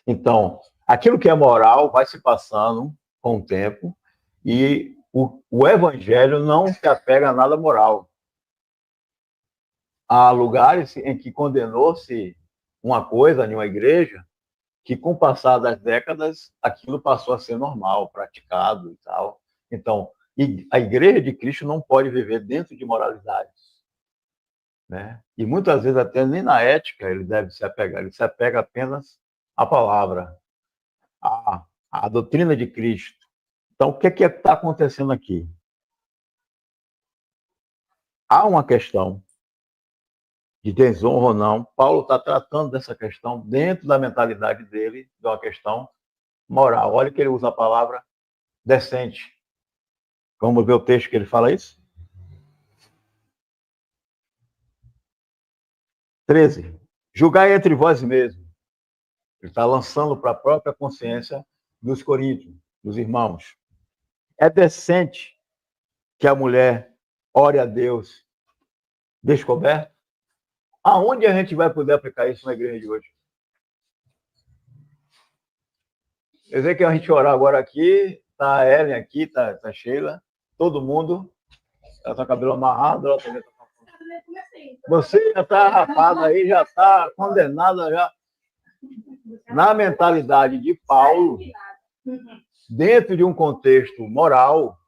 Então, aquilo que é moral vai se passando com o tempo e o evangelho não se apega a nada moral. Há lugares em que condenou-se uma coisa em uma igreja que, com o passar das décadas, aquilo passou a ser normal, praticado e tal. Então, a igreja de Cristo não pode viver dentro de moralidades, né? E muitas vezes até nem na ética ele deve se apegar, ele se apega apenas à palavra, à doutrina de Cristo. Então, o que está acontecendo aqui? Há uma questão de desonra ou não. Paulo está tratando dessa questão dentro da mentalidade dele, de uma questão moral. Olha que ele usa a palavra decente. Vamos ver o texto que ele fala isso? 13. Julgai entre vós mesmos. Ele está lançando para a própria consciência dos coríntios, dos irmãos. É decente que a mulher ore a Deus descoberta? Aonde a gente vai poder aplicar isso na igreja de hoje? Quer dizer que a gente orar agora aqui, tá a Ellen aqui, tá a Sheila, todo mundo, ela tá com o cabelo amarrado, ela também tá... Você já está rapada aí, já está condenada já. Na mentalidade de Paulo, dentro de um contexto moral,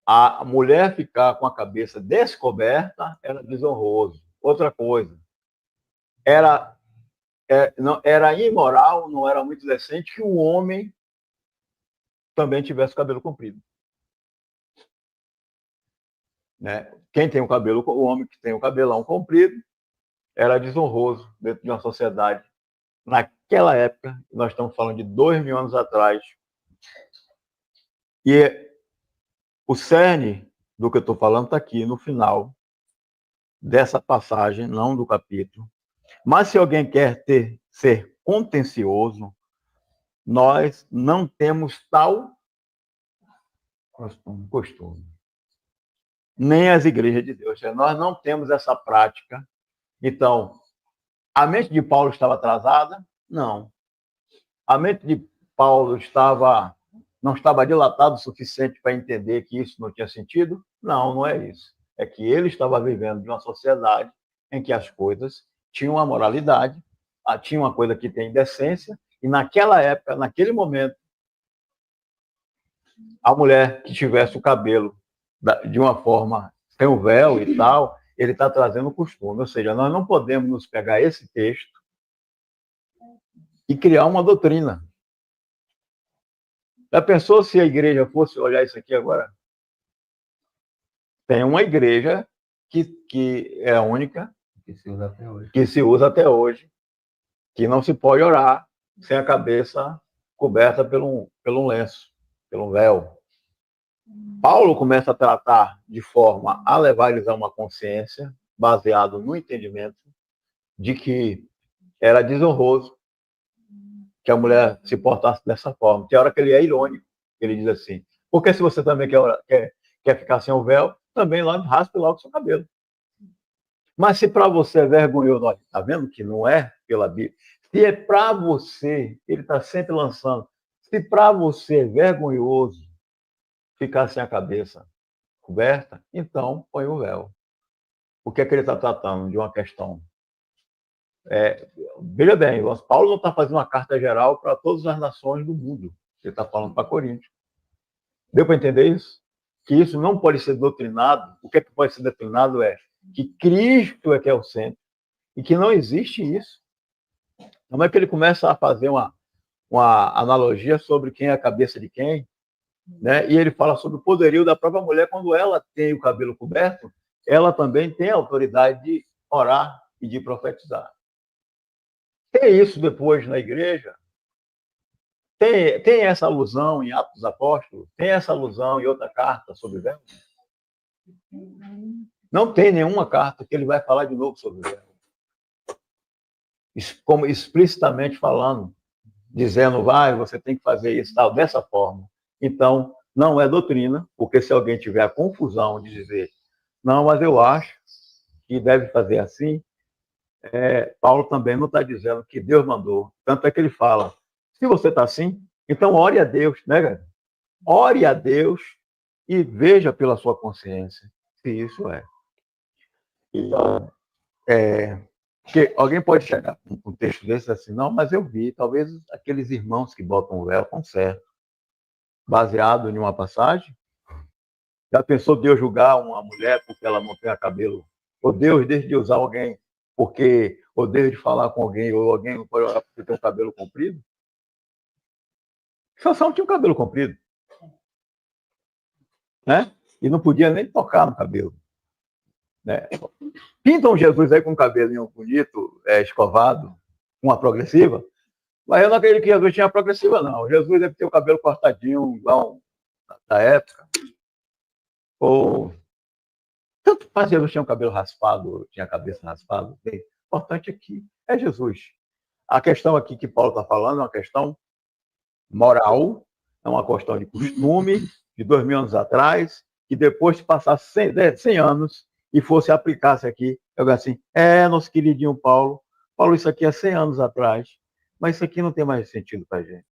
a mulher ficar com a cabeça descoberta era desonroso. Outra coisa, era imoral, não era muito decente que o homem também tivesse o cabelo comprido. Né? Quem tem o homem que tem o cabelão comprido, era desonroso dentro de uma sociedade. Naquela época, nós estamos falando de 2000 anos atrás. E o cerne do que eu estou falando está aqui no final dessa passagem, não do capítulo. Mas se alguém quer ser contencioso, nós não temos tal costume. Nem as igrejas de Deus. Nós não temos essa prática. Então, a mente de Paulo estava atrasada? Não. A mente de Paulo não estava dilatada o suficiente para entender que isso não tinha sentido? Não, não é isso. É que ele estava vivendo de uma sociedade em que as coisas tinham uma moralidade, tinha uma coisa que tem decência, e naquela época, naquele momento, a mulher que tivesse o cabelo de uma forma, sem o véu e tal, ele está trazendo o costume. Ou seja, nós não podemos nos pegar esse texto e criar uma doutrina. Já pensou se a igreja fosse olhar isso aqui agora? Tem uma igreja que é a única, que se usa até hoje, que não se pode orar sem a cabeça coberta pelo um lenço, pelo um véu. Paulo começa a tratar de forma a levar eles a uma consciência, baseado no entendimento de que era desonroso que a mulher se portasse dessa forma. Tem hora que ele é irônico, ele diz assim, porque se você também quer ficar sem o véu, também lá raspe logo o seu cabelo. Mas se para você é vergonhoso, olha, tá vendo que não é pela Bíblia? Se é para você, ele está sempre lançando, se para você é vergonhoso ficar sem a cabeça coberta, então põe o véu. O que é que ele está tratando? De uma questão. Veja bem, Paulo não está fazendo uma carta geral para todas as nações do mundo. Ele está falando para Coríntios. Deu para entender isso? Que isso não pode ser doutrinado. O que é que pode ser doutrinado é que Cristo é que é o centro e que não existe isso. Como é que ele começa a fazer uma analogia sobre quem é a cabeça de quem, né? E ele fala sobre o poderio da própria mulher quando ela tem o cabelo coberto, ela também tem a autoridade de orar e de profetizar. Tem isso depois na igreja? Tem essa alusão em Atos dos Apóstolos? Tem essa alusão em outra carta sobre véu? Não tem nenhuma carta que ele vai falar de novo sobre véu. Como explicitamente falando, dizendo, você tem que fazer isso, tal, dessa forma. Então, não é doutrina, porque se alguém tiver a confusão de dizer, não, mas eu acho que deve fazer assim, Paulo também não está dizendo que Deus mandou. Tanto é que ele fala, se você está assim, então ore a Deus, né, cara? Ore a Deus e veja pela sua consciência se isso é. Então, porque alguém pode chegar com um texto desse assim, não, mas eu vi, talvez aqueles irmãos que botam o véu estão certos. Baseado em uma passagem, já pensou Deus julgar uma mulher porque ela não tem cabelo? Ou Deus deixa de usar alguém porque, ou deixa de falar com alguém, ou alguém não pode orar porque tem um cabelo comprido? Sansão tinha um cabelo comprido, né? E não podia nem tocar no cabelo, né? Pintam Jesus aí com um cabelinho bonito, escovado, uma progressiva, mas eu não acredito que Jesus tinha progressiva, não. Jesus deve ter o cabelo cortadinho, igual da época. Ou tanto faz Jesus tinha o cabelo raspado, tinha a cabeça raspada. O importante aqui é Jesus. A questão aqui que Paulo está falando é uma questão moral, é uma questão de costume, de 2000 anos atrás, que depois de passar 100 anos e fosse aplicar-se aqui, eu digo assim, nosso queridinho Paulo, isso aqui é 100 anos atrás, mas isso aqui não tem mais sentido para a gente.